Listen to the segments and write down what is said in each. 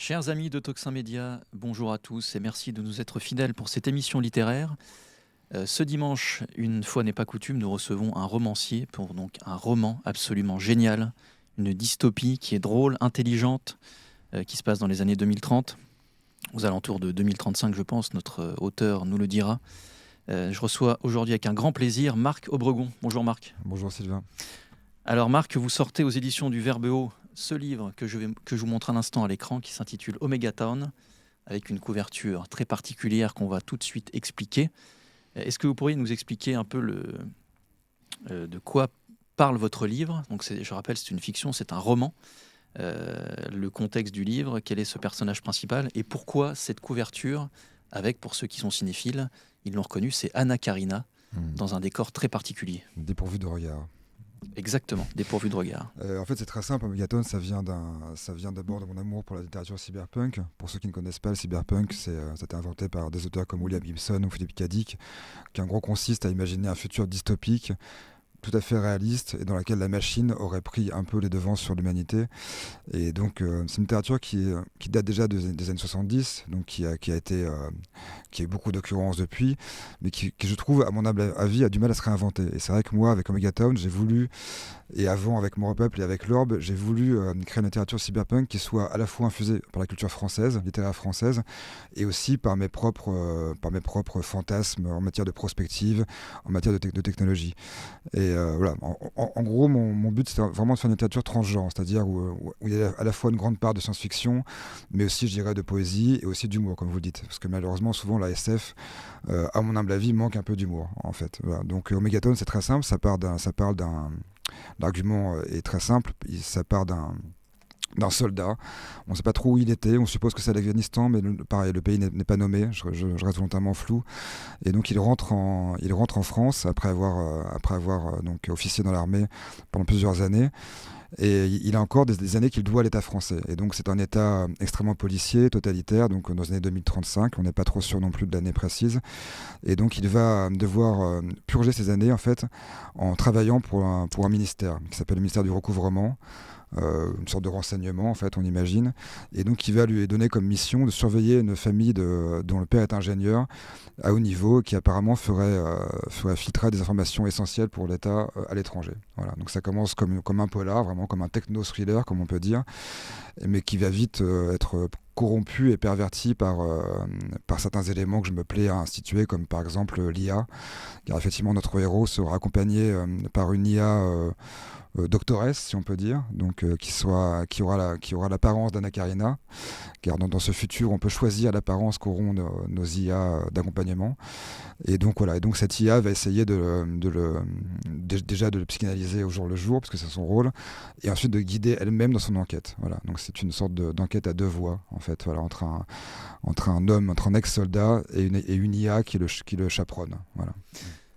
Chers amis de Toxin Média, bonjour à tous et merci de nous être fidèles pour cette émission littéraire. Ce dimanche, une fois n'est pas coutume, nous recevons un romancier pour donc un roman absolument génial, une dystopie qui est drôle, intelligente, qui se passe dans les années 2030, aux alentours de 2035 je pense, notre auteur nous le dira. Je reçois aujourd'hui avec un grand plaisir Marc Obregon. Bonjour Marc. Bonjour Sylvain. Alors Marc, vous sortez aux éditions du Verbe Haut ce livre que je vous montre un instant à l'écran qui s'intitule Omega Town, avec une couverture très particulière qu'on va tout de suite expliquer. Est-ce que vous pourriez nous expliquer un peu de quoi parle votre livre? Donc je rappelle, c'est une fiction, c'est un roman. Le contexte du livre, quel est ce personnage principal et pourquoi cette couverture avec, pour ceux qui sont cinéphiles, ils l'ont reconnu, c'est Anna Karina dans un décor très particulier. Dépourvu de regard. Exactement, dépourvu de regard. En fait, c'est très simple. Megaton, ça vient d'abord de mon amour pour la littérature cyberpunk. Pour ceux qui ne connaissent pas, le cyberpunk, ça a été inventé par des auteurs comme William Gibson ou Philip K. Dick, qui en gros consiste à imaginer un futur dystopique, tout à fait réaliste, et dans laquelle la machine aurait pris un peu les devants sur l'humanité. Et donc, c'est une littérature qui date déjà des années 70, donc qui a eu beaucoup d'occurrences depuis, mais qui, je trouve, à mon humble avis, a du mal à se réinventer. Et c'est vrai que moi, avec Omega Town, j'ai voulu, et avant avec Mon Peuple et avec l'Orbe, j'ai voulu créer une littérature cyberpunk qui soit à la fois infusée par la culture française, littéraire française, et aussi par mes propres fantasmes en matière de prospective, en matière de technologie. Et voilà, en gros, mon but, c'était vraiment de faire une littérature transgenre, c'est-à-dire où il y a à la fois une grande part de science-fiction, mais aussi, je dirais, de poésie et aussi d'humour, comme vous le dites. Parce que malheureusement, souvent, la SF, à mon humble avis, manque un peu d'humour, en fait. Voilà. Donc, Omegaton, c'est très simple, l'argument est très simple, ça part d'un soldat. On ne sait pas trop où il était, on suppose que c'est l'Afghanistan, mais pareil, le pays n'est pas nommé, je reste volontairement flou. Et donc il rentre en France après avoir donc officié dans l'armée pendant plusieurs années. Et il a encore des années qu'il doit à l'État français. Et donc c'est un État extrêmement policier, totalitaire, donc dans les années 2035, on n'est pas trop sûr non plus de l'année précise. Et donc il va devoir purger ces années en fait en travaillant pour un ministère qui s'appelle le ministère du Recouvrement. Une sorte de renseignement en fait, on imagine, et donc il va lui donner comme mission de surveiller une famille dont le père est ingénieur à haut niveau, qui apparemment ferait filtrer des informations essentielles pour l'État à l'étranger. Voilà. Donc ça commence comme un polar, vraiment comme un techno-thriller, comme on peut dire, mais qui va vite être corrompu et perverti par certains éléments que je me plais à instituer, comme par exemple l'IA, car effectivement notre héros sera accompagné par une IA doctoresse, si on peut dire, donc qui aura l'apparence d'Anna Karina, car dans ce futur, on peut choisir l'apparence qu'auront nos IA d'accompagnement. Et donc voilà, et donc cette IA va essayer déjà de le psychanalyser au jour le jour, parce que c'est son rôle, et ensuite de guider elle-même dans son enquête. Voilà, donc c'est une sorte d'enquête à deux voies, en fait, voilà, entre un ex-soldat et une IA qui le chaperonne. Voilà.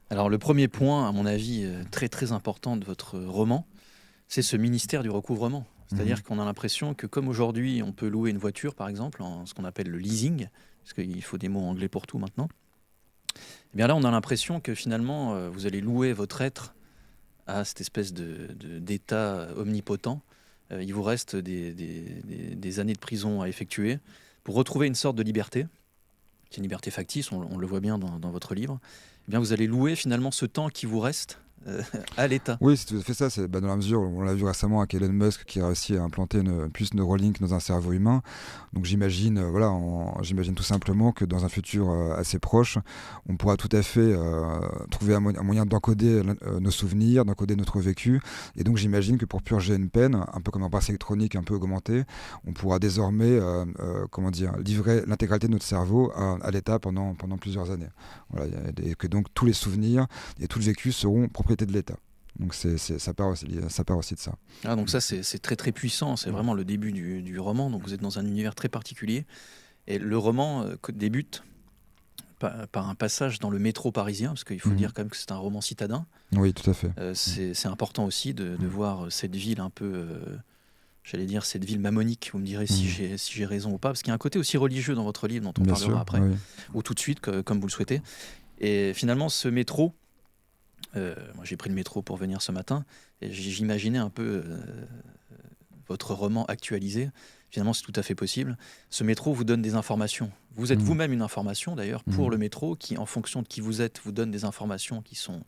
Alors le premier point, à mon avis, très très important de votre roman, c'est ce ministère du recouvrement. C'est-à-dire qu'on a l'impression que comme aujourd'hui on peut louer une voiture par exemple, en ce qu'on appelle le leasing, parce qu'il faut des mots anglais pour tout maintenant, et bien là on a l'impression que finalement vous allez louer votre être à cette espèce d'état omnipotent. Il vous reste des années de prison à effectuer pour retrouver une sorte de liberté, qui est une liberté factice, on le voit bien dans votre livre. Eh bien vous allez louer finalement ce temps qui vous reste à l'État. Oui, c'est tout à fait ça. C'est dans la mesure, on l'a vu récemment avec Elon Musk qui a réussi à implanter une puce Neuralink dans un cerveau humain. Donc j'imagine, j'imagine tout simplement que dans un futur assez proche, on pourra tout à fait trouver un moyen d'encoder nos souvenirs, d'encoder notre vécu. Et donc j'imagine que pour purger une peine, un peu comme un bracelet électronique un peu augmenté, on pourra désormais, livrer l'intégralité de notre cerveau à l'État pendant plusieurs années. Voilà, et que donc tous les souvenirs et tout le vécu seront propriété de l'État. Donc ça part aussi de ça. Ah, donc ça c'est très très puissant, c'est vraiment le début du roman, donc vous êtes dans un univers très particulier. Et le roman débute par un passage dans le métro parisien, parce qu'il faut dire quand même que c'est un roman citadin. Oui, tout à fait. C'est important aussi de voir cette ville un peu, j'allais dire cette ville mammonique, vous me direz si j'ai raison ou pas, parce qu'il y a un côté aussi religieux dans votre livre dont on parlera après, ou tout de suite, comme vous le souhaitez. Et finalement ce métro, moi j'ai pris le métro pour venir ce matin, et j'imaginais un peu votre roman actualisé, Finalement, c'est tout à fait possible. Ce métro vous donne des informations. Vous êtes vous-même une information, d'ailleurs, pour le métro, qui, en fonction de qui vous êtes, vous donne des informations qui sont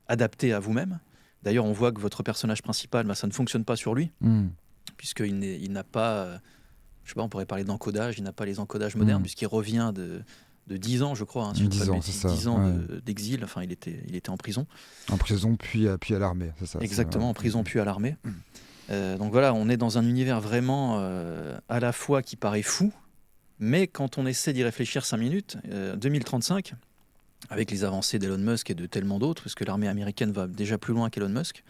adaptées à vous-même. D'ailleurs, on voit que votre personnage principal, ça ne fonctionne pas sur lui, puisqu'il n'a pas... je sais pas, on pourrait parler d'encodage, il n'a pas les encodages modernes, puisqu'il revient de 10 ans, je crois, si 10 ans, c'est ça. 10 ans d'exil, enfin il était en prison. En prison, puis à l'armée, c'est ça. Exactement, en prison, puis à l'armée. Donc voilà, on est dans un univers vraiment à la fois qui paraît fou, mais quand on essaie d'y réfléchir 5 minutes, 2035, avec les avancées d'Elon Musk et de tellement d'autres, parce que l'armée américaine va déjà plus loin qu'Elon Musk,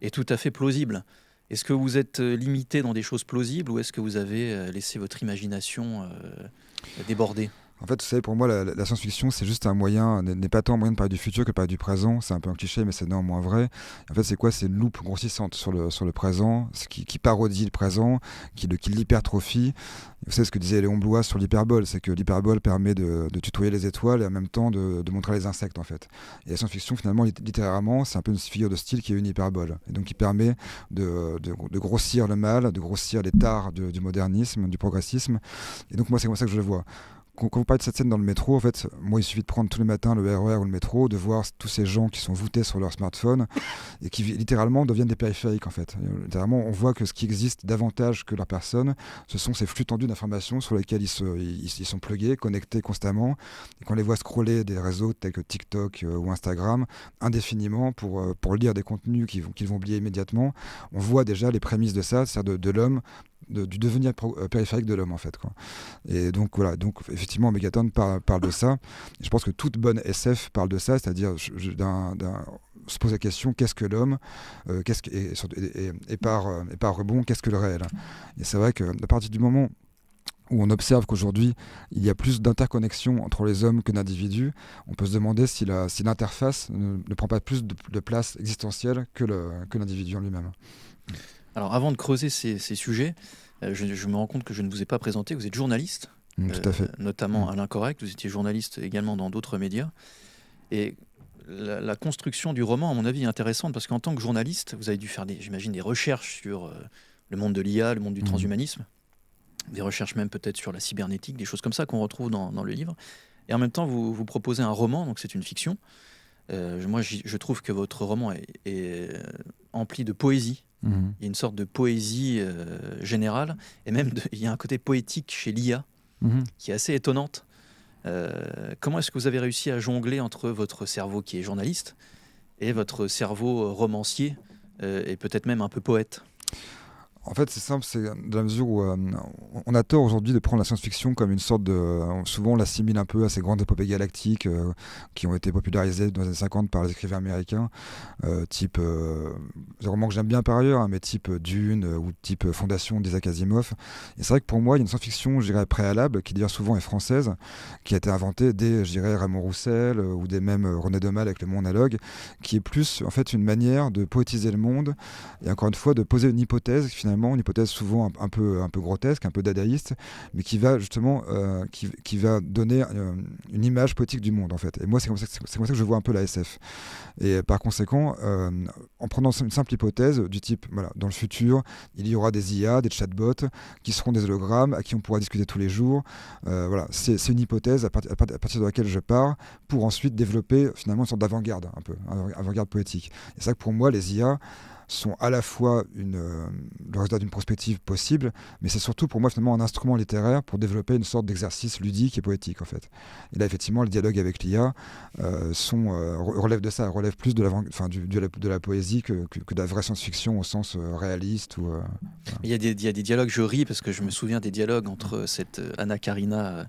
est tout à fait plausible. Est-ce que vous êtes limité dans des choses plausibles ou est-ce que vous avez laissé votre imagination déborder ? En fait, vous savez, pour moi, la science-fiction, c'est juste un moyen, n'est pas tant un moyen de parler du futur que de parler du présent. C'est un peu un cliché, mais c'est néanmoins vrai. En fait, c'est quoi? C'est une loupe grossissante sur le présent, qui parodie le présent, qui l'hypertrophie. Vous savez ce que disait Léon Bloy sur l'hyperbole, c'est que l'hyperbole permet de tutoyer les étoiles et en même temps de montrer les insectes, en fait. Et la science-fiction, finalement, littéralement, c'est un peu une figure de style qui est une hyperbole. Et donc, qui permet de grossir le mal, de grossir les tares du modernisme, du progressisme. Et donc, moi, c'est comme ça que je le vois. Quand vous parlez de cette scène dans le métro, en fait, moi, il suffit de prendre tous les matins le RER ou le métro, de voir tous ces gens qui sont voûtés sur leur smartphone et qui littéralement deviennent des périphériques, en fait. Littéralement, on voit que ce qui existe davantage que leur personne, ce sont ces flux tendus d'informations sur lesquels ils sont plugués, connectés constamment, et qu'on les voit scroller des réseaux tels que TikTok ou Instagram indéfiniment pour lire des contenus qu'ils vont oublier immédiatement. On voit déjà les prémices de ça, c'est-à-dire de l'homme, du devenir périphérique de l'homme, en fait, quoi. Et donc voilà, donc effectivement Megaton parle de ça. Et je pense que toute bonne SF parle de ça, c'est-à-dire se pose la question, qu'est-ce que l'homme, et par rebond, qu'est-ce que le réel? Et c'est vrai qu'à partir du moment où on observe qu'aujourd'hui il y a plus d'interconnexion entre les hommes que d'individus, on peut se demander si l'interface ne prend pas plus de place existentielle que l'individu en lui-même. Alors avant de creuser ces sujets, je me rends compte que je ne vous ai pas présenté, vous êtes journaliste, tout à fait. notamment à l'Incorrect, vous étiez journaliste également dans d'autres médias. Et la construction du roman, à mon avis, est intéressante parce qu'en tant que journaliste, vous avez dû faire, j'imagine, des recherches sur le monde de l'IA, le monde du transhumanisme, des recherches même peut-être sur la cybernétique, des choses comme ça qu'on retrouve dans le livre. Et en même temps, vous proposez un roman, donc c'est une fiction. Moi, je trouve que votre roman est empli de poésie. Il y a une sorte de poésie générale, et même il y a un côté poétique chez l'IA qui est assez étonnante. Comment est-ce que vous avez réussi à jongler entre votre cerveau qui est journaliste et votre cerveau romancier et peut-être même un peu poète? En fait, c'est simple, c'est dans la mesure où on a tort aujourd'hui de prendre la science-fiction comme une sorte de... souvent, on l'assimile un peu à ces grandes épopées galactiques qui ont été popularisées dans les années 50 par les écrivains américains, type... des romans que j'aime bien par ailleurs, mais type Dune ou type Fondation d'Isaac Asimov. Et c'est vrai que pour moi, il y a une science-fiction, je dirais, préalable, qui d'ailleurs souvent est française, qui a été inventée dès, je dirais, Raymond Roussel ou dès même René Daumal avec Le Monde Analogue, qui est plus, en fait, une manière de poétiser le monde et encore une fois, de poser une hypothèse, finalement, une hypothèse souvent un peu grotesque, un peu dadaïste, mais qui va justement qui va donner une image poétique du monde, en fait. Et moi, c'est comme ça que je vois un peu la SF. Et par conséquent, en prenant une simple hypothèse du type, voilà, dans le futur, il y aura des IA, des chatbots, qui seront des hologrammes, à qui on pourra discuter tous les jours. Voilà, c'est une hypothèse à partir de laquelle je pars pour ensuite développer finalement une sorte d'avant-garde, un peu, avant-garde poétique. Et c'est ça que pour moi, les IA sont à la fois le résultat d'une prospective possible, mais c'est surtout pour moi finalement un instrument littéraire pour développer une sorte d'exercice ludique et poétique, en fait. Et là effectivement le dialogue avec l'IA relève de ça, relève plus de la poésie que de la vraie science-fiction au sens réaliste. Voilà. Il y a des dialogues, je ris parce que je me souviens des dialogues entre cette Anna Karina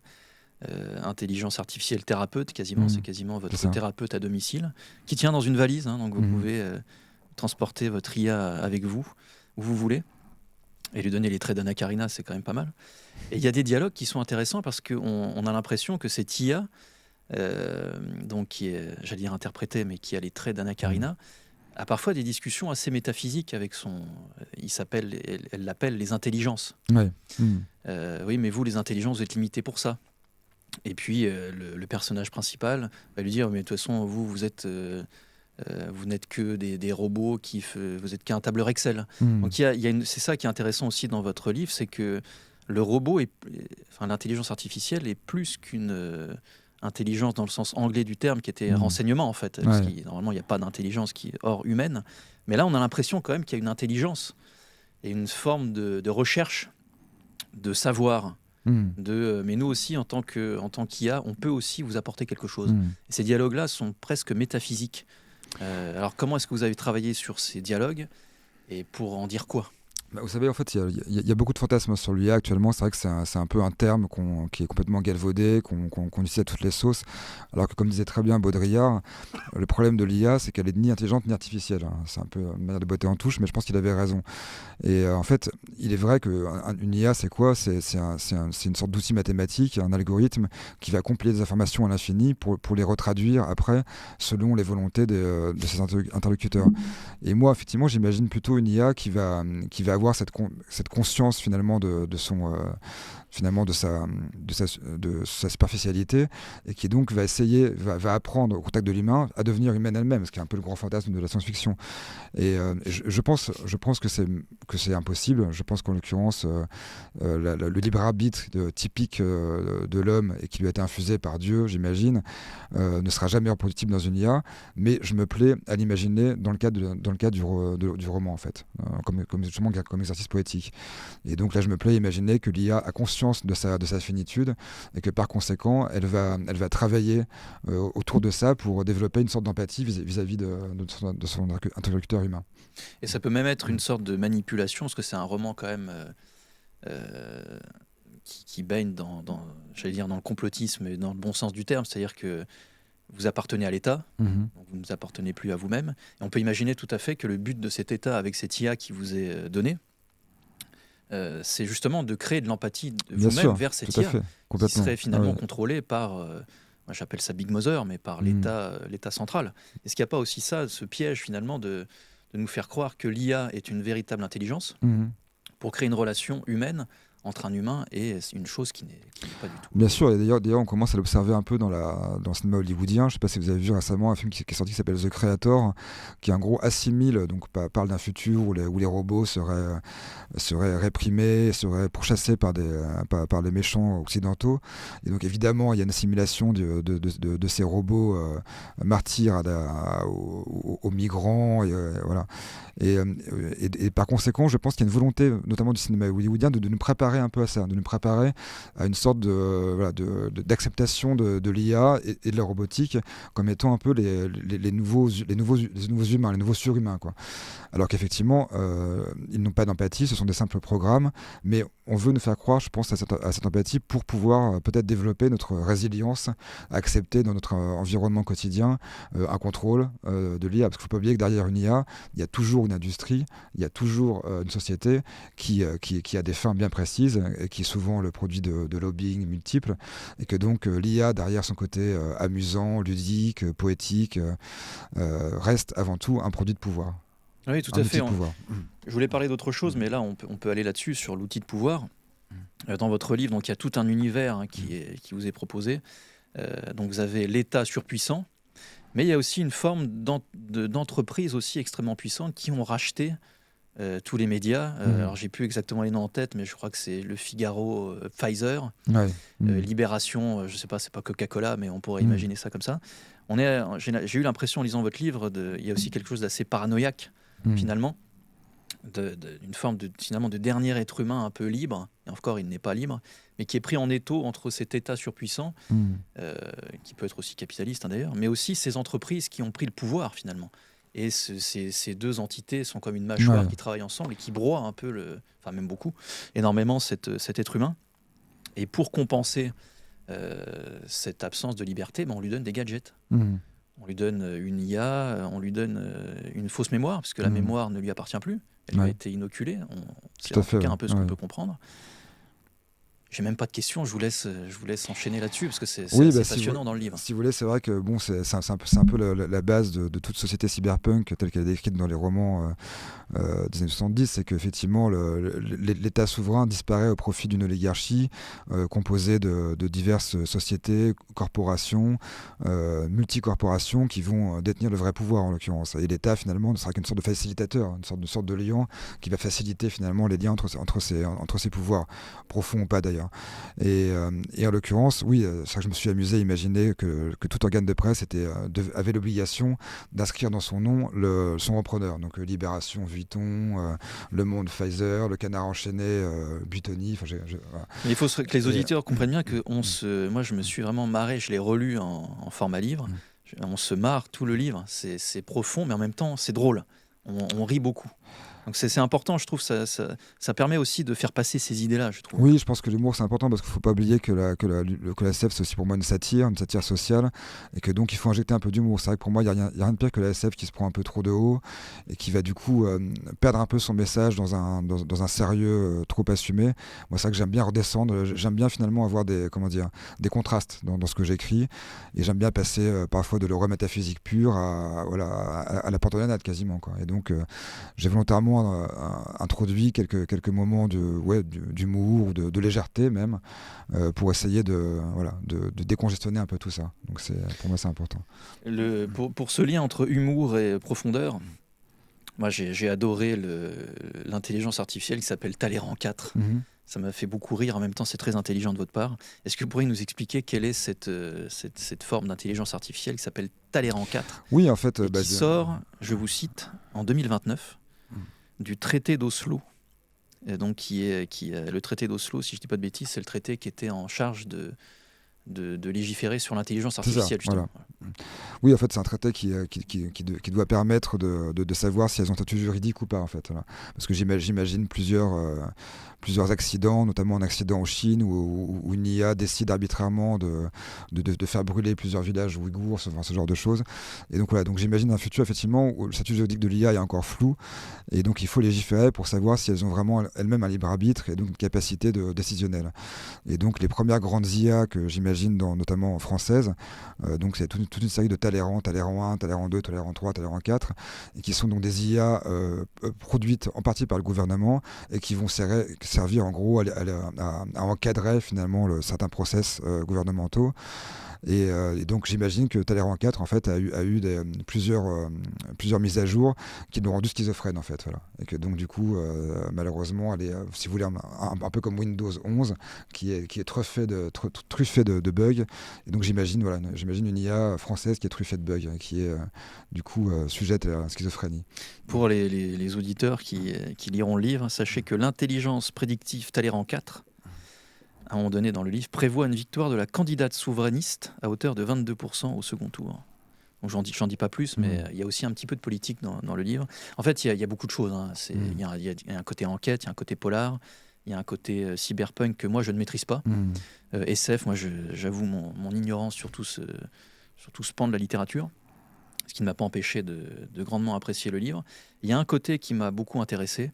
intelligence artificielle thérapeute, quasiment, c'est quasiment votre thérapeute à domicile, qui tient dans une valise, donc vous pouvez transporter votre IA avec vous, où vous voulez, et lui donner les traits d'Anna Karina, c'est quand même pas mal. Et il y a des dialogues qui sont intéressants parce qu'on a l'impression que cette IA, donc qui est, j'allais dire interprétée, mais qui a les traits d'Anna Karina, a parfois des discussions assez métaphysiques avec elle l'appelle les intelligences. Ouais. Oui, mais vous, les intelligences, vous êtes limités pour ça. Et puis, le personnage principal va lui dire, mais de toute façon, vous êtes... vous n'êtes que des robots vous êtes qu'un tableur Excel. Donc c'est ça qui est intéressant aussi dans votre livre, c'est que le robot, l'intelligence artificielle est plus qu'une intelligence dans le sens anglais du terme, qui était renseignement en fait. Parce normalement, il n'y a pas d'intelligence qui est hors humaine. Mais là, on a l'impression quand même qu'il y a une intelligence et une forme de recherche, de savoir. Mais nous aussi, en tant qu'IA, on peut aussi vous apporter quelque chose. Et ces dialogues-là sont presque métaphysiques. Alors, comment est-ce que vous avez travaillé sur ces dialogues et pour en dire quoi ? Vous savez, en fait, il y a beaucoup de fantasmes sur l'IA actuellement. C'est vrai que c'est un peu un terme qui est complètement galvaudé, qu'on utilise à toutes les sauces. Alors que, comme disait très bien Baudrillard, le problème de l'IA, c'est qu'elle est ni intelligente ni artificielle. C'est un peu une manière de botter en touche, mais je pense qu'il avait raison. Et en fait, il est vrai qu'une IA, c'est quoi ? C'est une sorte d'outil mathématique, un algorithme qui va compiler des informations à l'infini pour les retraduire après selon les volontés de ses interlocuteurs. Et moi, effectivement, j'imagine plutôt une IA qui va avoir cette conscience finalement de sa superficialité, et qui donc va apprendre au contact de l'humain à devenir humaine elle-même, ce qui est un peu le grand fantasme de la science-fiction. Et je pense que c'est impossible. Je pense qu'en l'occurrence, le libre arbitre typique de l'homme, et qui lui a été infusé par Dieu, j'imagine, ne sera jamais reproductible dans une IA, mais je me plais à l'imaginer dans le cadre du roman, en fait, comme exercice poétique. Et donc là, je me plais à imaginer que l'IA a conscience de sa finitude, et que par conséquent, elle va travailler autour de ça pour développer une sorte d'empathie vis-à-vis de son interlocuteur humain. Et ça peut même être une sorte de manipulation, parce que c'est un roman quand même qui baigne j'allais dire, dans le complotisme et dans le bon sens du terme, c'est-à-dire que vous appartenez à l'État, donc vous ne vous appartenez plus à vous-même. Et on peut imaginer tout à fait que le but de cet État, avec cette IA qui vous est donnée, c'est justement de créer de l'empathie de vous-même vers cette IA, qui serait finalement contrôlée par, moi j'appelle ça Big Mother, mais par l'État central. Est-ce qu'il n'y a pas aussi ça, ce piège finalement de nous faire croire que l'IA est une véritable intelligence pour créer une relation humaine entre un humain et une chose qui n'est pas du tout. Bien sûr, et d'ailleurs on commence à l'observer un peu dans le cinéma hollywoodien. Je ne sais pas si vous avez vu récemment un film qui est sorti qui s'appelle The Creator, qui en gros assimile, donc parle d'un futur où les robots seraient réprimés, seraient pourchassés par les méchants occidentaux. Et donc évidemment, il y a une assimilation de ces robots martyrs aux migrants. Voilà. Et par conséquent, je pense qu'il y a une volonté, notamment du cinéma hollywoodien, de nous préparer un peu à ça, de nous préparer à une sorte d'acceptation de l'IA et de la robotique comme étant un peu les nouveaux humains, les nouveaux surhumains, quoi. Alors qu'effectivement, ils n'ont pas d'empathie, ce sont des simples programmes, mais on veut nous faire croire, je pense, à cette empathie pour pouvoir peut-être développer notre résilience, à accepter dans notre environnement quotidien un contrôle de l'IA. Parce qu'il ne faut pas oublier que derrière une IA, il y a toujours une industrie, il y a toujours une société qui a des fins bien précises, et qui est souvent le produit de lobbying multiples, et que donc l'IA, derrière son côté amusant, ludique, poétique, reste avant tout un produit de pouvoir. Oui, tout à fait. Je voulais parler d'autre chose, mais là, on peut aller là-dessus, sur l'outil de pouvoir. Dans votre livre, donc, il y a tout un univers qui vous est proposé. Donc, vous avez l'État surpuissant, mais il y a aussi une forme d'entreprise aussi extrêmement puissante qui ont racheté tous les médias. Alors, j'ai plus exactement les noms en tête, mais je crois que c'est Le Figaro, Pfizer, Libération, je sais pas, c'est pas Coca-Cola, mais on pourrait imaginer ça comme ça. J'ai eu l'impression, en lisant votre livre, il y a aussi quelque chose d'assez paranoïaque, finalement, d'une forme finalement de dernier être humain un peu libre, et encore il n'est pas libre, mais qui est pris en étau entre cet État surpuissant, qui peut être aussi capitaliste d'ailleurs, mais aussi ces entreprises qui ont pris le pouvoir finalement. Et ces deux entités sont comme une mâchoire qui travaillent ensemble et qui broient un peu, enfin même beaucoup, énormément cet être humain. Et pour compenser cette absence de liberté, on lui donne des gadgets. On lui donne une IA, on lui donne une fausse mémoire, parce que la mémoire ne lui appartient plus. Elle lui a été inoculée. C'est en tout cas un peu ce qu'on peut comprendre. j'ai même pas de questions, je vous laisse enchaîner là-dessus, parce que c'est Oui, assez bah, passionnant dans le livre. si vous voulez, c'est vrai que bon, c'est un peu la base de toute société cyberpunk telle qu'elle est décrite dans les romans des années 70, c'est qu'effectivement l'État souverain disparaît au profit d'une oligarchie composée de diverses sociétés, corporations, multicorporations qui vont détenir le vrai pouvoir en l'occurrence. Et l'État finalement ne sera qu'une sorte de facilitateur, une sorte de liant qui va faciliter finalement les liens entre ces pouvoirs, profonds ou pas d'ailleurs. Et en l'occurrence, oui, c'est vrai que je me suis amusé à imaginer que tout organe de presse avait l'obligation d'inscrire dans son nom son repreneur, donc Libération, Vuitton, Le Monde, Pfizer, Le Canard enchaîné, Buitoni. Voilà. Mais il faut que les auditeurs comprennent bien que moi je me suis vraiment marré, je l'ai relu en format livre, on se marre tout le livre, c'est profond mais en même temps c'est drôle, on rit beaucoup. Donc c'est important, je trouve, ça permet aussi de faire passer ces idées-là, je trouve. Oui, je pense que l'humour c'est important parce qu'il ne faut pas oublier que la SF c'est aussi pour moi une satire sociale, et que donc il faut injecter un peu d'humour. C'est vrai que pour moi il n'y a rien de pire que la SF qui se prend un peu trop de haut et qui va du coup perdre un peu son message dans un sérieux trop assumé. Moi c'est vrai que j'aime bien redescendre, j'aime bien finalement avoir des contrastes dans ce que j'écris, et j'aime bien passer parfois de l'horreur métaphysique pure à la porte-grenade quasiment, quoi. Et donc j'ai volontairement introduit quelques moments d'humour ou de légèreté même pour essayer de décongestionner un peu tout ça. Donc pour moi c'est important. Pour ce lien entre humour et profondeur, moi j'ai adoré l'intelligence artificielle qui s'appelle Talleyrand 4. Ça m'a fait beaucoup rire, en même temps c'est très intelligent de votre part. Est-ce que vous pourriez nous expliquer quelle est cette forme d'intelligence artificielle qui s'appelle Talleyrand 4? Oui, en fait, qui sort, je vous cite, en 2029 du traité d'Oslo. Et donc le traité d'Oslo, si je ne dis pas de bêtises, c'est le traité qui était en charge de légiférer sur l'intelligence artificielle. Ça, voilà. Oui, en fait, c'est un traité qui doit permettre de savoir si elles ont un statut juridique ou pas, en fait. Voilà. Parce que j'imagine plusieurs accidents, notamment un accident en Chine où une IA décide arbitrairement de faire brûler plusieurs villages ouïghours, ce genre de choses. Et donc voilà, donc j'imagine un futur effectivement où le statut juridique de l'IA est encore flou, et donc il faut légiférer pour savoir si elles ont vraiment elles-mêmes un libre arbitre et donc une capacité décisionnelle. Et donc les premières grandes IA que j'imagine notamment françaises, donc c'est toute une série de Talleyrand 1, Talleyrand 2, Talleyrand 3, Talleyrand 4, et qui sont donc des IA produites en partie par le gouvernement et qui vont servir en gros à encadrer finalement certains process gouvernementaux. Et donc j'imagine que Talleyrand 4 en fait a eu plusieurs mises à jour qui l'ont rendu schizophrène en fait, voilà. Et que donc du coup malheureusement elle est si vous voulez un peu comme Windows 11 qui est truffé de bugs. Et donc j'imagine une IA française qui est truffée de bugs, qui est du coup sujette à la schizophrénie. Pour les auditeurs qui liront le livre, sachez que l'intelligence prédictive Talleyrand 4, à un moment donné dans le livre, prévoit une victoire de la candidate souverainiste à hauteur de 22% au second tour. Donc j'en dis pas plus, mais il y a aussi un petit peu de politique dans le livre. En fait, il y a beaucoup de choses. Hein. Il y a un côté enquête, il y a un côté polar, il y a un côté cyberpunk que moi je ne maîtrise pas. SF, moi j'avoue mon ignorance sur tout ce pan de la littérature, ce qui ne m'a pas empêché de grandement apprécier le livre. Il y a un côté qui m'a beaucoup intéressé,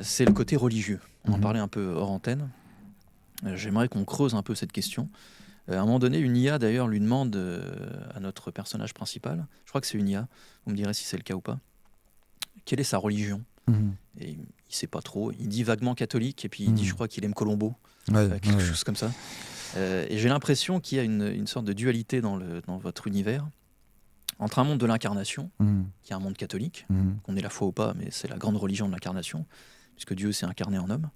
c'est le côté religieux. On en parlait un peu hors antenne. J'aimerais qu'on creuse un peu cette question. À un moment donné, une IA d'ailleurs lui demande à notre personnage principal, je crois que c'est une IA, vous me direz si c'est le cas ou pas, quelle est sa religion. Et il ne sait pas trop, il dit vaguement catholique, et puis il dit je crois qu'il aime Colombo, quelque chose comme ça. Et j'ai l'impression qu'il y a une sorte de dualité dans votre univers, entre un monde de l'incarnation, qui est un monde catholique, qu'on ait la foi ou pas, mais c'est la grande religion de l'incarnation, puisque Dieu s'est incarné en homme,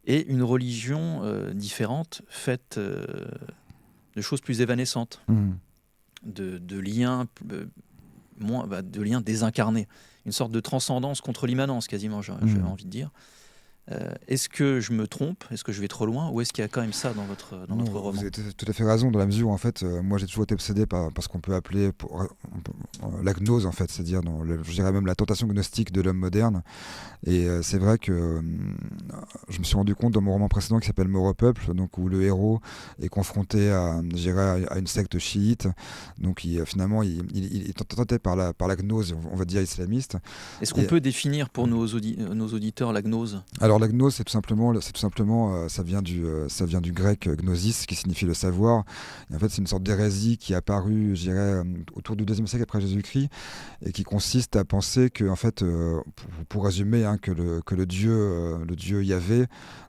et une religion différente, faite de choses plus évanescentes, de liens de liens désincarnés, une sorte de transcendance contre l'immanence quasiment, j'avais envie de dire. Est-ce que je me trompe? Est-ce que je vais trop loin? Ou est-ce qu'il y a quand même ça dans votre roman? Vous avez tout à fait raison, dans la mesure où en fait, moi j'ai toujours été obsédé par ce qu'on peut appeler la gnose, en fait, c'est-à-dire je dirais même la tentation gnostique de l'homme moderne. Et c'est vrai que je me suis rendu compte dans mon roman précédent qui s'appelle Mort au peuple, donc, où le héros est confronté à une secte chiite, donc finalement il est tenté par la gnose, on va dire islamiste. Est-ce qu'on peut définir pour nos auditeurs la gnose? Alors Alors la gnose, c'est tout simplement ça vient du grec gnosis, qui signifie le savoir. Et en fait, c'est une sorte d'hérésie qui est apparue, je dirais, autour du IIe siècle après Jésus-Christ, et qui consiste à penser que, en fait, pour résumer, hein, que le Dieu Yahvé,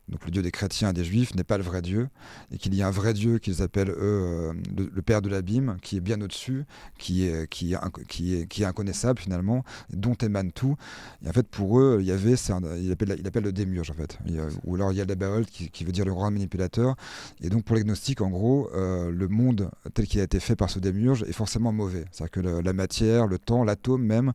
donc le Dieu des chrétiens et des juifs, n'est pas le vrai Dieu, et qu'il y a un vrai Dieu qu'ils appellent eux le Père de l'abîme, qui est bien au-dessus, qui est inconnaissable finalement, dont émane tout. Et en fait, pour eux, Yahvé, il appelle le démiurge, en fait. Ou alors Yaldabaoth, qui veut dire le grand manipulateur. Et donc pour les gnostiques, en gros, le monde tel qu'il a été fait par ce démiurge est forcément mauvais. C'est-à-dire que la matière, le temps, l'atome même,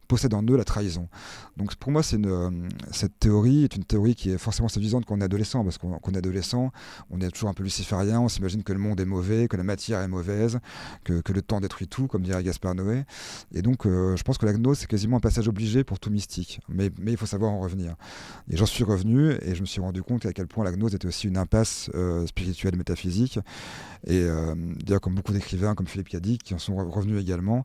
possède en eux la trahison. Donc pour moi, cette théorie est une théorie qui est forcément séduisante quand on est adolescent, parce qu'on est adolescent, on est toujours un peu luciférien, on s'imagine que le monde est mauvais, que la matière est mauvaise, que le temps détruit tout, comme dirait Gaspard Noé. Et donc je pense que la gnose, c'est quasiment un passage obligé pour tout mystique. Mais il faut savoir en revenir. Et j'en suis revenu, et je me suis rendu compte à quel point la gnose était aussi une impasse spirituelle, métaphysique. Et d'ailleurs, comme beaucoup d'écrivains, comme Philippe Cadic, qui en sont revenus également.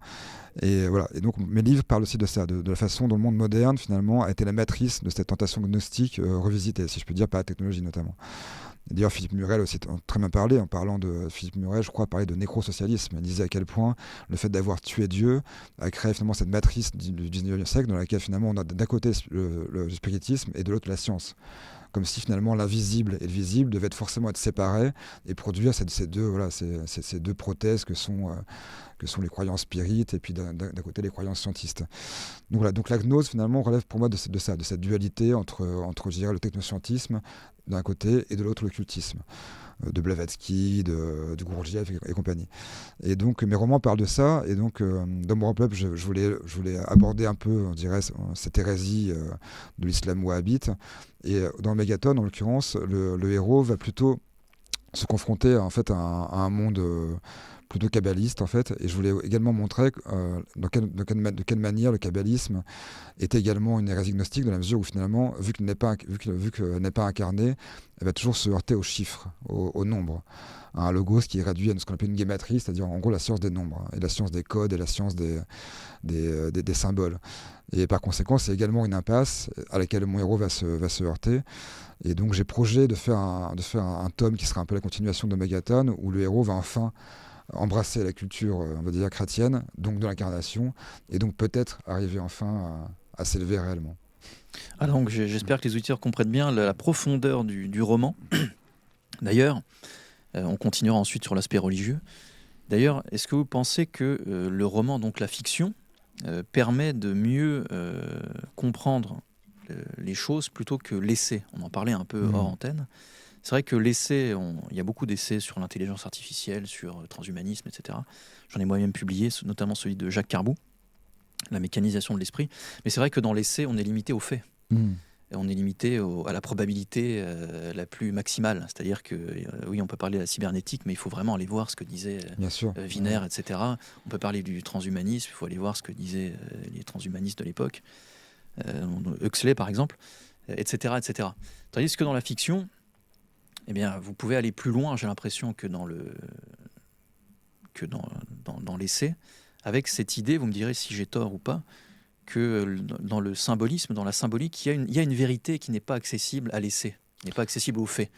Et voilà. Et donc mes livres parlent aussi de ça, de la façon dont le monde moderne finalement a été la matrice de cette tentation gnostique revisitée, si je peux dire, par la technologie notamment. Et d'ailleurs, Philippe Murel aussi très bien parlé, en parlant de Philippe Murel, je crois, parlait de nécrosocialisme. Il disait à quel point le fait d'avoir tué Dieu a créé finalement cette matrice du 19e siècle dans laquelle finalement on a d'un côté le spiritisme et de l'autre la science. Comme si finalement l'invisible et le visible devaient forcément être séparés et produire ces deux prothèses que sont les croyances spirites et puis d'un côté les croyances scientistes. Donc voilà, donc la gnose finalement relève pour moi de cette dualité entre je dirais, le technoscientisme d'un côté et de l'autre l'occultisme, de Blavatsky, de Gurdjieff et compagnie. Et donc mes romans parlent de ça, et donc dans mon enveloppe je voulais aborder un peu, on dirait, cette hérésie de l'islam wahhabite. Et dans Mégaton, en l'occurrence, le héros va plutôt se confronter en fait à un monde plutôt kabbaliste en fait, et je voulais également montrer de quelle manière le kabbalisme est également une hérésie gnostique, dans la mesure où finalement, vu qu'elle n'est pas incarnée, elle va toujours se heurter aux chiffres, au nombre. Un logos qui est réduit à ce qu'on appelle une guématrie, c'est-à-dire en gros la science des nombres, et la science des codes, et la science des symboles. Et par conséquent, c'est également une impasse à laquelle mon héros va se heurter. Et donc j'ai projet de faire un tome qui sera un peu la continuation de Mégaton, où le héros va enfin embrasser la culture, on va dire, chrétienne, donc de l'incarnation, et donc peut-être arriver enfin à s'élever réellement. Ah, donc j'espère que les auditeurs comprennent bien la profondeur du roman. D'ailleurs, on continuera ensuite sur l'aspect religieux. D'ailleurs, est-ce que vous pensez que le roman, donc la fiction, permet de mieux comprendre les choses plutôt que l'essai? On en parlait un peu hors antenne. C'est vrai que l'essai, il y a beaucoup d'essais sur l'intelligence artificielle, sur le transhumanisme, etc. J'en ai moi-même publié, notamment celui de Jacques Carbou, La mécanisation de l'esprit. Mais c'est vrai que dans l'essai, on est limité aux faits. Et on est limité à la probabilité la plus maximale. C'est-à-dire que, oui, on peut parler de la cybernétique, mais il faut vraiment aller voir ce que disait Wiener, etc. On peut parler du transhumanisme, il faut aller voir ce que disaient les transhumanistes de l'époque. Huxley, par exemple, etc., etc. Tandis que dans la fiction, eh bien, vous pouvez aller plus loin, j'ai l'impression, que dans l'essai, avec cette idée, vous me direz si j'ai tort ou pas, que dans le symbolisme, dans la symbolique, il y a une vérité qui n'est pas accessible à l'essai, qui n'est pas accessible aux faits,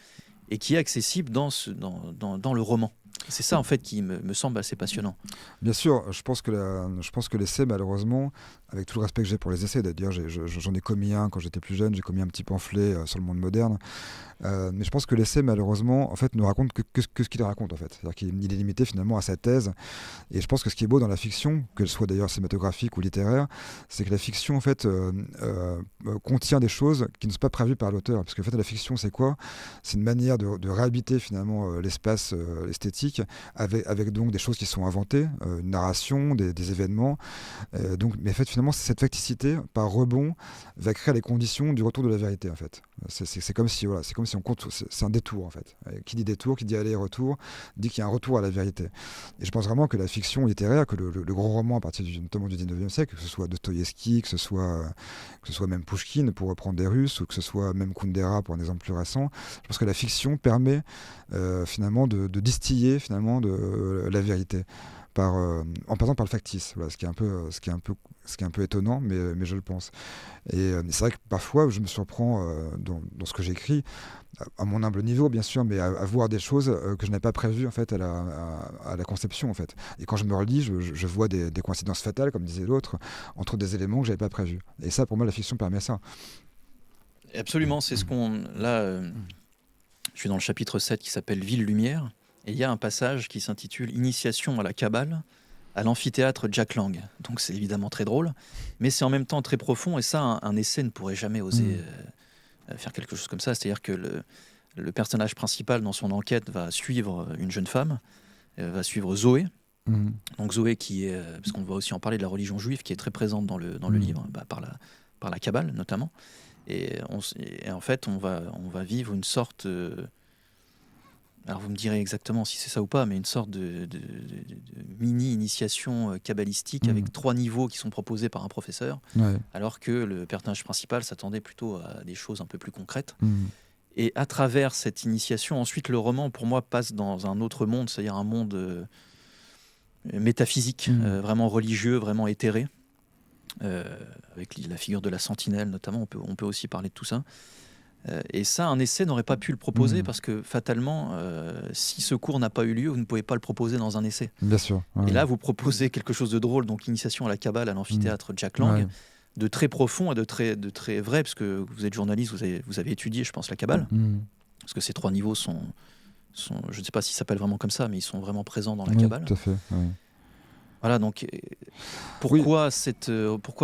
et qui est accessible dans le roman. C'est ça, en fait, qui me semble assez passionnant. Bien sûr, je pense que l'essai, malheureusement, avec tout le respect que j'ai pour les essais, d'ailleurs j'en ai commis un quand j'étais plus jeune, j'ai commis un petit pamphlet sur le monde moderne, mais je pense que l'essai, malheureusement, en fait, ne raconte que ce qu'il raconte, en fait. C'est-à-dire qu'il est limité finalement à sa thèse. Et je pense que ce qui est beau dans la fiction, qu'elle soit d'ailleurs cinématographique ou littéraire, c'est que la fiction, en fait, contient des choses qui ne sont pas prévues par l'auteur. Parce que en fait, la fiction, c'est quoi? C'est une manière de réhabiter finalement l'espace esthétique avec donc des choses qui sont inventées, une narration, des événements. Mais en fait, finalement, cette facticité, par rebond, va créer les conditions du retour de la vérité, en fait. C'est comme si on compte, c'est un détour, en fait. Qui dit détour, qui dit aller-retour, dit qu'il y a un retour à la vérité. Et je pense vraiment que la fiction littéraire, que le grand roman à partir notamment du 19e siècle, que ce soit Dostoïevski, que ce soit même Pouchkine, pour reprendre des Russes, ou que ce soit même Kundera, pour un exemple plus récent, je pense que la fiction permet finalement de distiller finalement de la vérité. en passant par le factice, voilà, ce qui est un peu étonnant, mais je le pense. Et c'est vrai que parfois je me surprends dans ce que j'écris, à mon humble niveau bien sûr, mais à voir des choses que je n'avais pas prévues en fait à la conception en fait. Et quand je me relis, je vois des coïncidences fatales, comme disait l'autre, entre des éléments que j'avais pas prévus. Et ça, pour moi, la fiction permet ça. Absolument, c'est ce qu'on... Là, je suis dans le chapitre 7 qui s'appelle Ville-Lumière, et il y a un passage qui s'intitule Initiation à la Kabbale, à l'amphithéâtre Jack Lang. Donc c'est évidemment très drôle, mais c'est en même temps très profond, et ça, un essai ne pourrait jamais oser faire quelque chose comme ça. C'est-à-dire que le personnage principal dans son enquête va suivre une jeune femme, va suivre Zoé. Donc Zoé qui est, parce qu'on va aussi en parler de la religion juive, qui est très présente dans le livre, par la Kabbale notamment. Et en fait, on va vivre une sorte... alors vous me direz exactement si c'est ça ou pas, mais une sorte de mini-initiation kabbalistique avec 3 niveaux qui sont proposés par un professeur, alors que le personnage principal s'attendait plutôt à des choses un peu plus concrètes. Et à travers cette initiation, ensuite le roman, pour moi, passe dans un autre monde, c'est-à-dire un monde métaphysique, vraiment religieux, vraiment éthéré. Avec la figure de la sentinelle notamment, on peut aussi parler de tout ça. Et ça, un essai n'aurait pas pu le proposer parce que fatalement, si ce cours n'a pas eu lieu, vous ne pouvez pas le proposer dans un essai. Bien sûr. Et là, vous proposez quelque chose de drôle, donc initiation à la Kabbale, à l'amphithéâtre Jack Lang, de très profond et de très vrai, parce que vous êtes journaliste, vous avez étudié, je pense, la Kabbale, parce que ces 3 niveaux sont, je ne sais pas s'ils s'appellent vraiment comme ça, mais ils sont vraiment présents dans la Kabbale. Tout à fait. Voilà, donc pourquoi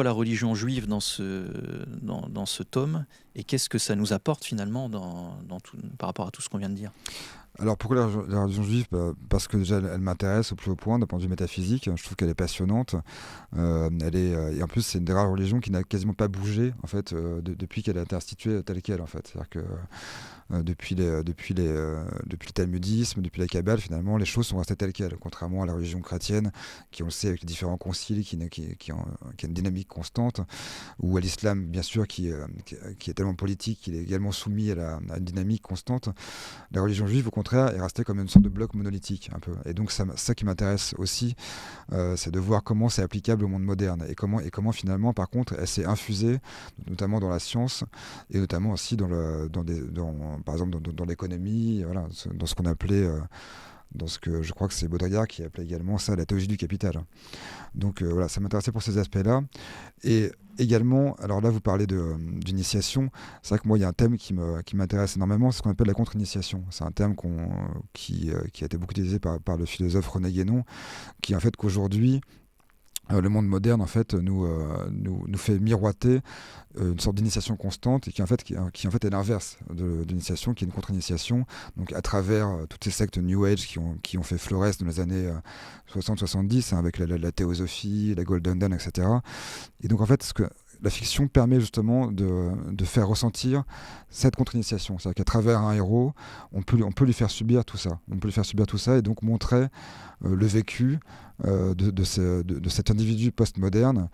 la religion juive dans ce tome, et qu'est-ce que ça nous apporte finalement par rapport à tout ce qu'on vient de dire? Alors pourquoi la religion juive? Parce que déjà elle m'intéresse au plus haut point d'un point de vue métaphysique. Je trouve qu'elle est passionnante. Et en plus c'est une des rares religions qui n'a quasiment pas bougé en fait depuis qu'elle a été instituée telle qu'elle en fait. C'est-à-dire que depuis le talmudisme, depuis la Kabbale, finalement, les choses sont restées telles quelles, contrairement à la religion chrétienne, qui, on le sait, avec les différents conciles, qui a une dynamique constante, ou à l'islam, bien sûr, qui est tellement politique qu'il est également soumis à une dynamique constante. La religion juive, au contraire, est restée comme une sorte de bloc monolithique, un peu. Et donc, ça qui m'intéresse aussi, c'est de voir comment c'est applicable au monde moderne, et comment finalement, par contre, elle s'est infusée, notamment dans la science, et notamment aussi par exemple dans l'économie, voilà, dans ce qu'on appelait, dans ce que je crois que c'est Baudrillard qui appelait également ça la théologie du capital. Donc voilà, ça m'intéressait pour ces aspects-là. Et également, alors là vous parlez d'initiation, c'est vrai que moi il y a un thème qui m'intéresse énormément, c'est ce qu'on appelle la contre-initiation. C'est un terme qui a été beaucoup utilisé par le philosophe René Guénon, qui en fait qu'aujourd'hui, le monde moderne en fait nous fait miroiter une sorte d'initiation constante et qui en fait est l'inverse de l'initiation, qui est une contre-initiation. Donc à travers toutes ces sectes New Age qui ont fait florès dans les années 60-70 avec la théosophie, la Golden Dawn, etc. Et donc en fait la fiction permet justement de faire ressentir cette contre-initiation. C'est-à-dire qu'à travers un héros, on peut lui faire subir tout ça. On peut lui faire subir tout ça et donc montrer le vécu de cet individu post-moderne,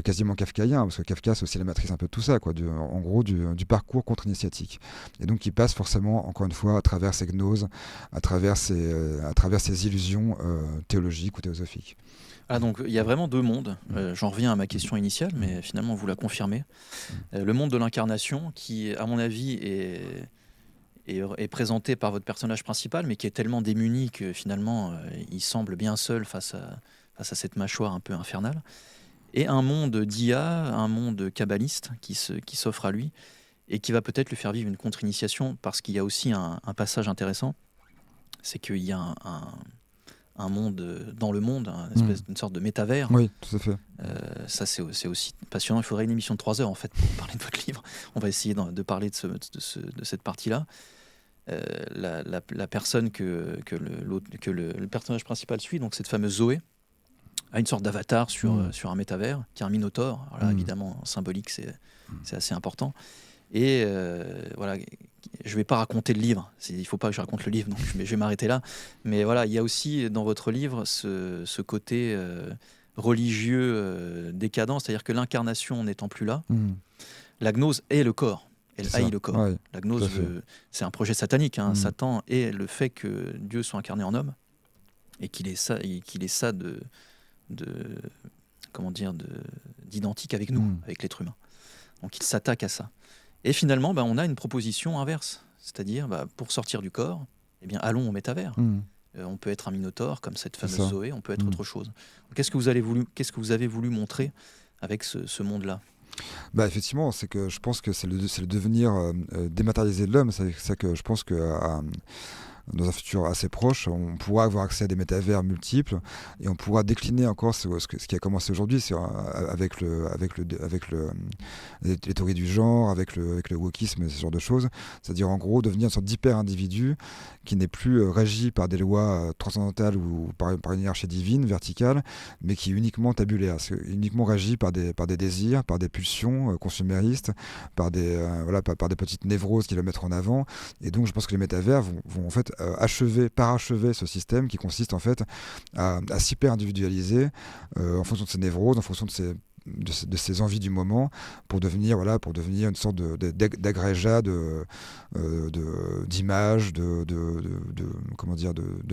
quasiment kafkaïen, parce que Kafka c'est aussi la matrice un peu de tout ça, quoi, en gros du parcours contre-initiatique. Et donc qui passe forcément, encore une fois, à travers ses gnoses, à travers ses illusions théologiques ou théosophiques. Ah, donc il y a vraiment 2 mondes. J'en reviens à ma question initiale, mais finalement vous la confirmez. Le monde de l'incarnation, qui, à mon avis, est présenté par votre personnage principal, mais qui est tellement démuni que finalement il semble bien seul face à cette mâchoire un peu infernale. Et un monde d'IA, un monde kabbaliste qui s'offre à lui, et qui va peut-être lui faire vivre une contre-initiation, parce qu'il y a aussi un passage intéressant, c'est qu'il y a un monde dans le monde, une sorte de métavers. Oui, tout à fait. Ça, c'est aussi passionnant. Il faudrait une émission de 3 heures, en fait, pour parler de votre livre. On va essayer de parler de cette partie-là. La personne que le personnage principal suit, donc cette fameuse Zoé, a une sorte d'avatar sur un métavers, qui est un minotaure. Alors là, évidemment, symbolique, c'est assez important. Et voilà, je ne vais pas raconter le livre, il ne faut pas que je raconte le livre, donc je vais m'arrêter là. Mais voilà, il y a aussi dans votre livre ce côté religieux décadent, c'est-à-dire que l'incarnation n'étant plus là, la gnose est le corps, elle haït le corps. Ouais, la gnose, c'est un projet satanique, Satan est le fait que Dieu soit incarné en homme. et qu'il ait ça de comment dire, d'identique avec nous, avec l'être humain. Donc il s'attaque à ça. Et finalement, on a une proposition inverse, c'est-à-dire pour sortir du corps, eh bien allons au métavers. On peut être un minotaure comme cette fameuse Zoé, on peut être autre chose. Qu'est-ce que vous avez voulu montrer avec ce monde-là ? Effectivement, c'est que je pense que c'est le devenir dématérialisé de l'homme. C'est ça que je pense que dans un futur assez proche, on pourra avoir accès à des métavers multiples et on pourra décliner encore ce qui a commencé aujourd'hui avec les théories du genre, avec le wokisme et ce genre de choses. C'est-à-dire en gros devenir une sorte d'hyper-individu qui n'est plus régi par des lois transcendantales ou par une hiérarchie divine, verticale, mais qui est uniquement tabulaire, c'est uniquement régi par des désirs, par des pulsions consuméristes, par des petites névroses qu'il va mettre en avant. Et donc je pense que les métavers vont en fait parachever ce système qui consiste en fait à s'hyper-individualiser en fonction de ses névroses, en fonction de ses envies du moment, pour devenir une sorte d'agrégat d'images, de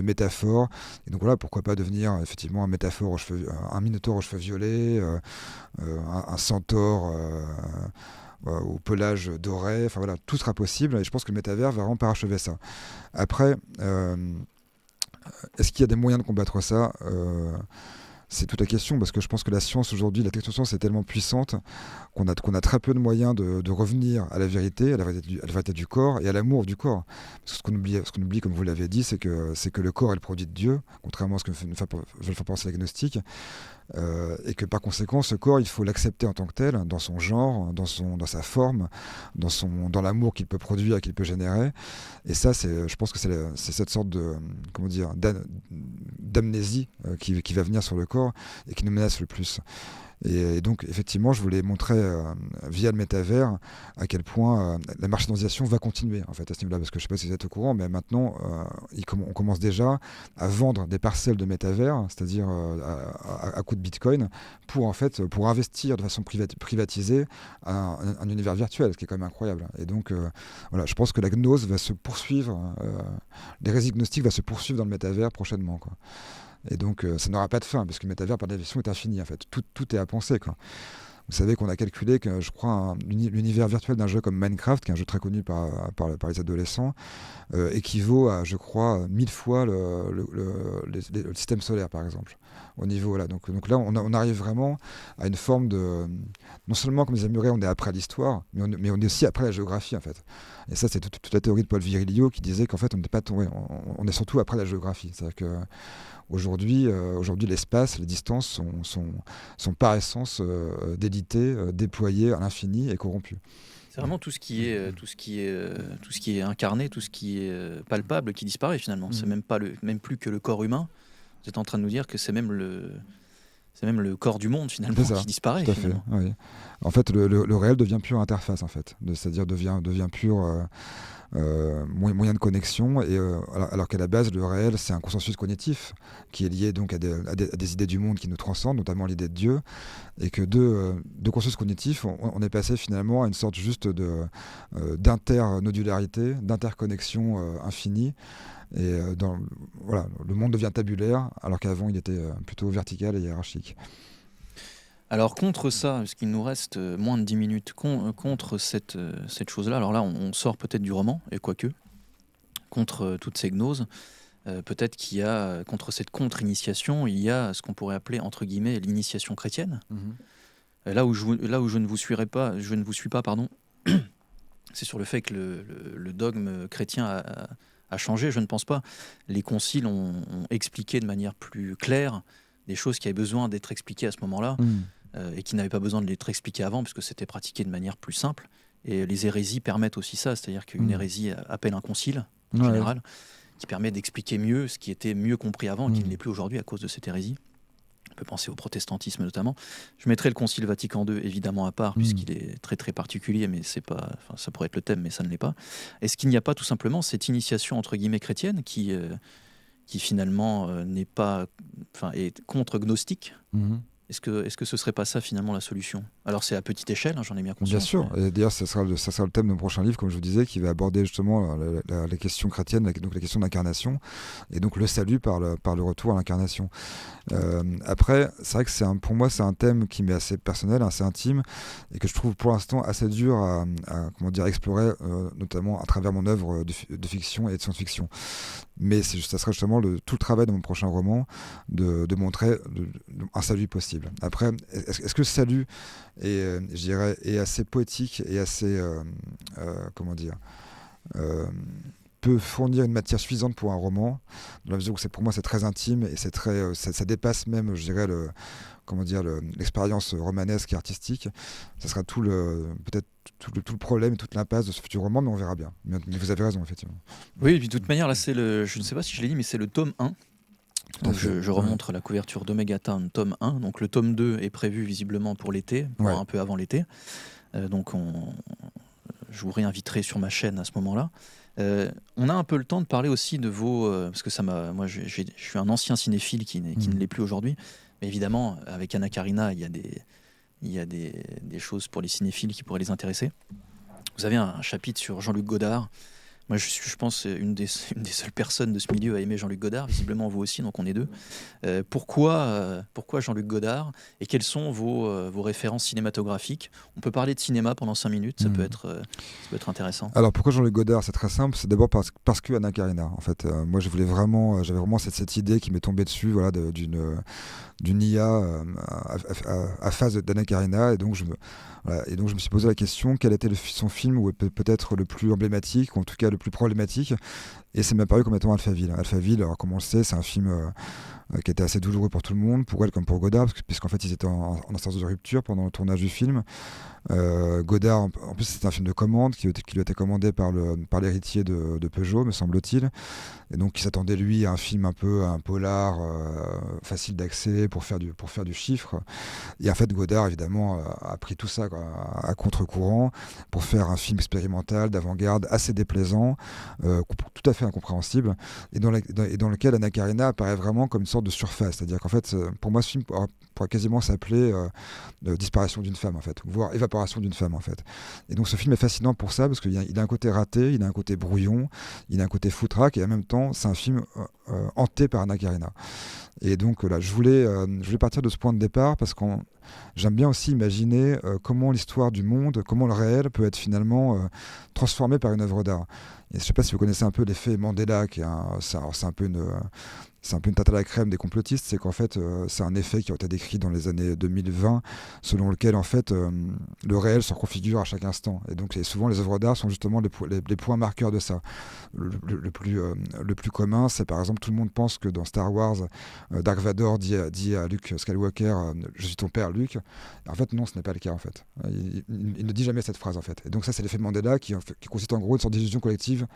métaphores. Et donc voilà, pourquoi pas devenir effectivement un minotaure aux cheveux violets, un centaure au pelage doré, enfin voilà, tout sera possible et je pense que le métavers va vraiment parachever ça. Après, est-ce qu'il y a des moyens de combattre ça ? C'est toute la question, parce que je pense que la science aujourd'hui, la technoscience est tellement puissante qu'on a très peu de moyens de revenir à la vérité, à la vérité du corps et à l'amour du corps. Parce que ce qu'on oublie, comme vous l'avez dit, c'est que le corps est le produit de Dieu, contrairement à ce que veulent faire penser les gnostiques. Et que par conséquent ce corps il faut l'accepter en tant que tel, dans son genre, dans sa forme, dans l'amour qu'il peut produire et qu'il peut générer. Et ça je pense que c'est cette sorte de d'amnésie qui va venir sur le corps et qui nous menace le plus. Et donc effectivement je voulais montrer via le métavers à quel point la marchandisation va continuer en fait à ce niveau-là, parce que je ne sais pas si vous êtes au courant, mais maintenant on commence déjà à vendre des parcelles de métavers, c'est-à-dire à coup de bitcoin, pour investir de façon privatisée un univers virtuel, ce qui est quand même incroyable. Et donc voilà, je pense que la gnose va se poursuivre, l'hérésie gnostique va se poursuivre dans le métavers prochainement, quoi. Et donc ça n'aura pas de fin, parce que le métavers par définition est infini en fait. Tout est à penser, quoi. Vous savez qu'on a calculé que, je crois, l'univers virtuel d'un jeu comme Minecraft, qui est un jeu très connu par les adolescents, équivaut à, je crois, 1000 fois le système solaire, par exemple, au niveau là. Donc là, on arrive vraiment à une forme de... Non seulement, comme disait Murray, on est après l'histoire, mais on est aussi après la géographie, en fait. Et ça, c'est toute la théorie de Paul Virilio qui disait qu'en fait, on n'est pas tombé, on est surtout après la géographie. C'est-à-dire que aujourd'hui, l'espace, les distances sont par essence délités, déployés à l'infini et corrompus. C'est vraiment tout ce qui est incarné, tout ce qui est palpable qui disparaît finalement. C'est même plus que le corps humain. Vous êtes en train de nous dire que c'est même le corps du monde finalement qui disparaît. Tout à fait, oui. En fait, le réel devient pure interface, en fait. C'est-à-dire devient pur moyen de connexion, et alors qu'à la base, le réel, c'est un consensus cognitif qui est lié donc à des idées du monde qui nous transcendent, notamment l'idée de Dieu, et que de consensus cognitif, on est passé finalement à une sorte juste d'internodularité, d'interconnexion infinie. Et le monde devient tabulaire, alors qu'avant il était plutôt vertical et hiérarchique. Alors contre ça, parce qu'il nous reste moins de 10 minutes, contre cette chose-là, alors là on sort peut-être du roman, et quoique, contre toutes ces gnoses, peut-être qu'il y a, contre cette contre-initiation, il y a ce qu'on pourrait appeler, entre guillemets, l'initiation chrétienne. Là où je ne vous suis pas, pardon, c'est sur le fait que le dogme chrétien a changé, je ne pense pas. Les conciles ont expliqué de manière plus claire des choses qui avaient besoin d'être expliquées à ce moment-là, et qui n'avaient pas besoin de l'être expliquées avant, puisque c'était pratiqué de manière plus simple. Et les hérésies permettent aussi ça, c'est-à-dire qu'une hérésie appelle un concile, en général, qui permet d'expliquer mieux ce qui était mieux compris avant, et qui ne l'est plus aujourd'hui à cause de cette hérésie. On peut penser au protestantisme notamment. Je mettrai le Concile Vatican II évidemment à part, puisqu'il est très très particulier, mais c'est pas, ça pourrait être le thème, mais ça ne l'est pas. Est-ce qu'il n'y a pas tout simplement cette initiation entre guillemets chrétienne qui finalement n'est pas, est contre-gnostique, Est-ce que ce serait pas ça finalement la solution? Alors c'est à petite échelle, hein, j'en ai bien Bien conscience. sûr, et d'ailleurs ça sera le thème de mon prochain livre, comme je vous disais, qui va aborder justement la question chrétienne, donc la question de l'incarnation, et donc le salut par le retour à l'incarnation. Après, c'est vrai que pour moi c'est un thème qui m'est assez personnel, assez intime, et que je trouve pour l'instant assez dur comment dire, explorer, notamment à travers mon œuvre de fiction et de science-fiction. Mais ça sera justement tout le travail de mon prochain roman de montrer un salut possible. Après, est-ce que le salut je dirais, est assez poétique et assez, comment dire, euh, peut fournir une matière suffisante pour un roman, dans la mesure où pour moi c'est très intime et ça dépasse même, je dirais, comment dire, l'expérience romanesque et artistique. Ça sera peut-être tout le problème et toute l'impasse de ce futur roman, mais on verra bien. Mais vous avez raison, effectivement. Oui, et puis de toute manière, là, je ne sais pas si je l'ai dit, mais c'est le tome 1. Donc je remontre la couverture d'Omega Town, tome 1. Donc le tome 2 est prévu visiblement pour l'été, un peu avant l'été. Donc je vous réinviterai sur ma chaîne à ce moment-là. On a un peu le temps de parler aussi de vos... parce que moi, je suis un ancien cinéphile qui ne l'est plus aujourd'hui. Mais évidemment, avec Anna Karina, il y a des choses pour les cinéphiles qui pourraient les intéresser. Vous avez un chapitre sur Jean-Luc Godard. Moi, je pense, une des seules personnes de ce milieu à aimer Jean-Luc Godard. Visiblement, vous aussi, donc on est deux. Pourquoi Jean-Luc Godard? Et quelles sont vos références cinématographiques? On peut parler de cinéma pendant 5 minutes, ça peut être intéressant. Alors, pourquoi Jean-Luc Godard? C'est très simple. C'est d'abord parce que Anna Karina. En fait, moi, j'avais vraiment cette idée qui m'est tombée dessus, voilà, d'une IA à phase d'Anna Karina. Et donc, je me suis posé la question, quel était son film où peut-être le plus emblématique, ou en tout cas le plus problématique. Et ça m'a paru comme étant Alphaville. Alphaville, alors comme on le sait, c'est un film qui était assez douloureux pour tout le monde, pour elle comme pour Godard, puisqu'en fait ils étaient en instance de rupture pendant le tournage du film. Godard, en plus c'était un film de commande qui lui a été commandé par l'héritier de Peugeot, me semble-t-il. Et donc il s'attendait lui à un film un polar facile d'accès pour faire du chiffre. Et en fait Godard évidemment a pris tout ça à contre-courant pour faire un film expérimental d'avant-garde assez déplaisant, tout à fait incompréhensible, et dans lequel Anna Karina apparaît vraiment comme une sorte de surface. C'est-à-dire qu'en fait pour moi ce film pourrait quasiment s'appeler Disparition d'une femme, en fait, voire Évaporation d'une femme, en fait. Et donc ce film est fascinant pour ça, parce qu'il a un côté raté, il a un côté brouillon, il a un côté foutraque, et en même temps c'est un film hanté par Anna Karina. Et donc là, je voulais partir de ce point de départ, parce que j'aime bien aussi imaginer comment l'histoire du monde, comment le réel peut être finalement transformé par une œuvre d'art. Et je ne sais pas si vous connaissez un peu l'effet Mandela, c'est un peu une tarte à la crème des complotistes, c'est qu'en fait c'est un effet qui a été décrit dans les années 2020, selon lequel en fait le réel se reconfigure à chaque instant. Et donc souvent les œuvres d'art sont justement les points marqueurs de ça. Le plus commun, c'est par exemple, tout le monde pense que dans Star Wars, Dark Vador dit à Luke Skywalker je suis ton père Luke. En fait non, ce n'est pas le cas en fait. Il ne dit jamais cette phrase en fait. Et donc ça c'est l'effet Mandela qui consiste en gros une sorte d'illusion collective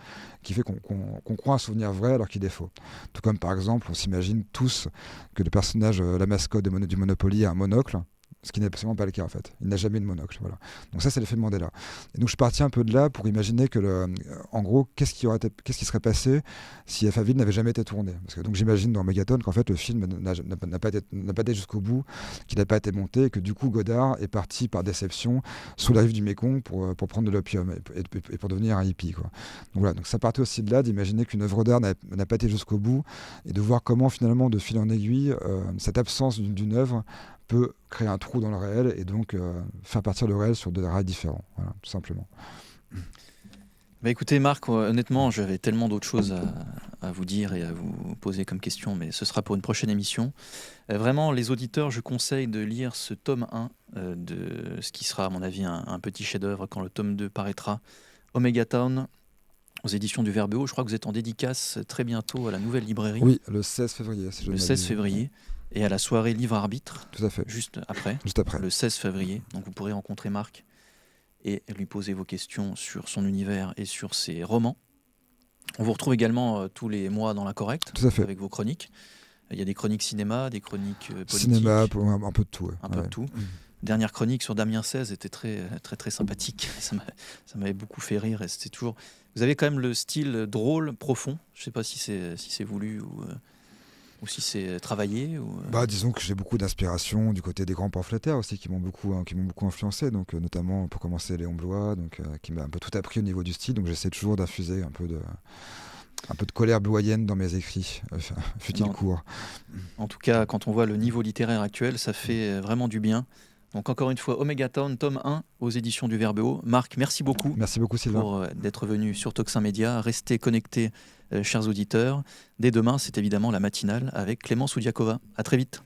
qui fait qu'on croit un souvenir vrai alors qu'il est faux. Tout comme par exemple on s'imagine tous que le personnage, la mascotte du Monopoly a un monocle, ce qui n'est absolument pas le cas en fait. Il n'a jamais de monocle. Voilà. Donc ça c'est l'effet Mandela. Et donc je suis parti un peu de là pour imaginer que, en gros, qu'est-ce qui serait passé si Alphaville n'avait jamais été tourné. Parce que donc j'imagine dans Megaton qu'en fait le film n'a pas été jusqu'au bout, qu'il n'a pas été monté, et que du coup Godard est parti par déception sous la rive du Mékong pour prendre de l'opium et pour devenir un hippie, quoi. Donc voilà, donc ça partait aussi de là, d'imaginer qu'une œuvre d'art n'a pas été jusqu'au bout, et de voir comment finalement de fil en aiguille cette absence d'une œuvre peut créer un trou dans le réel, et donc faire partir le réel sur des rails différents, voilà, tout simplement. Bah écoutez Marc, honnêtement j'avais tellement d'autres choses à vous dire et à vous poser comme question, mais ce sera pour une prochaine émission. Vraiment les auditeurs, je conseille de lire ce tome 1 de ce qui sera à mon avis un petit chef-d'œuvre quand le tome 2 paraîtra. Omega Town, aux éditions du Verbe Haut. Je crois que vous êtes en dédicace très bientôt à la Nouvelle Librairie. Oui, le 16 février. Si le 16 février. Et à la soirée Livre Arbitre. Tout à fait. Juste après. Le 16 février. Donc vous pourrez rencontrer Marc et lui poser vos questions sur son univers et sur ses romans. On vous retrouve également tous les mois dans La Correcte. Tout à fait. Avec vos chroniques. Il y a des chroniques cinéma, des chroniques politiques. Cinéma, un peu de tout. Ouais. Un peu de tout. Dernière chronique sur Damien XVI était très, très, très sympathique. Ça m'avait beaucoup fait rire. Et c'était toujours... Vous avez quand même le style drôle, profond. Je ne sais pas si c'est voulu ou... Ou si c'est travaillé ou... Disons que j'ai beaucoup d'inspiration du côté des grands pamphlétaires aussi qui m'ont beaucoup influencé, donc notamment pour commencer Léon Bloy, donc qui m'a un peu tout appris au niveau du style, donc j'essaie toujours d'infuser un peu de colère bloyenne dans mes écrits, fut-il court. En tout cas, quand on voit le niveau littéraire actuel, ça fait vraiment du bien. Donc encore une fois, Omega Town, tome 1 aux éditions du Verbe-Haut. Marc, merci beaucoup. Merci beaucoup Sylvain. Pour d'être venu sur Toxin Média. Restez connectés, chers auditeurs. Dès demain, c'est évidemment la matinale avec Clémence Oudiakova. À très vite.